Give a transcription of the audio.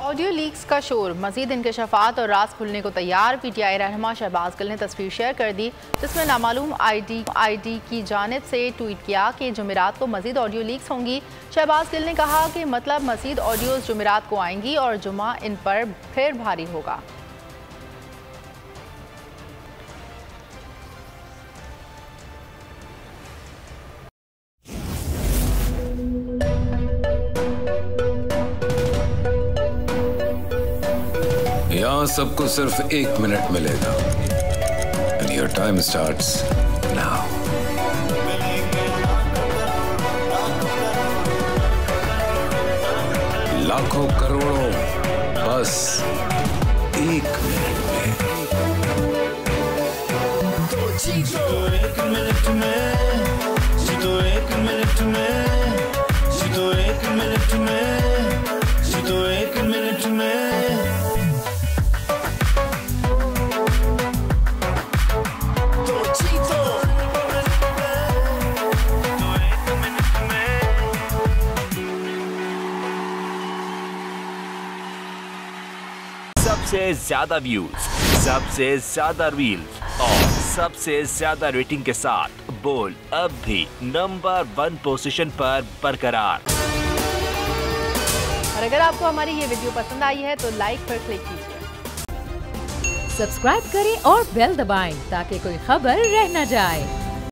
Audio leaks का शोर, मजीद इंकशाफात और राज खुलने को तैयार। PTI रहनुमा शहबाज गिल ने तस्वीर शेयर कर दी जिसमें नामालूम ID की जानिब से ट्वीट किया कि जुमेरात को मजीद ऑडियो लीक्स होंगी। शहबाज गिल ने कहा कि मतलब मजीद ऑडियोज जुमेरात को आएंगी और जुमा इन पर फिर भारी होगा। यहाँ सबको सिर्फ 1 मिनट मिलेगा। And your time starts now. लाखों करोड़ों बस 1 मिनट में। जीतो 1 मिनट में, जीतो 1 मिनट में, जीतो 1 मिनट में, जीतो 1 मिनट में। सबसे ज्यादा व्यूज, सबसे ज्यादा रील्स और सबसे ज्यादा रेटिंग के साथ बोल अब भी नंबर 1 पोजीशन पर बरकरार। और अगर आपको हमारी ये वीडियो पसंद आई है तो लाइक पर क्लिक कीजिए, सब्सक्राइब करें और बेल दबाएं ताकि कोई खबर रह न जाए।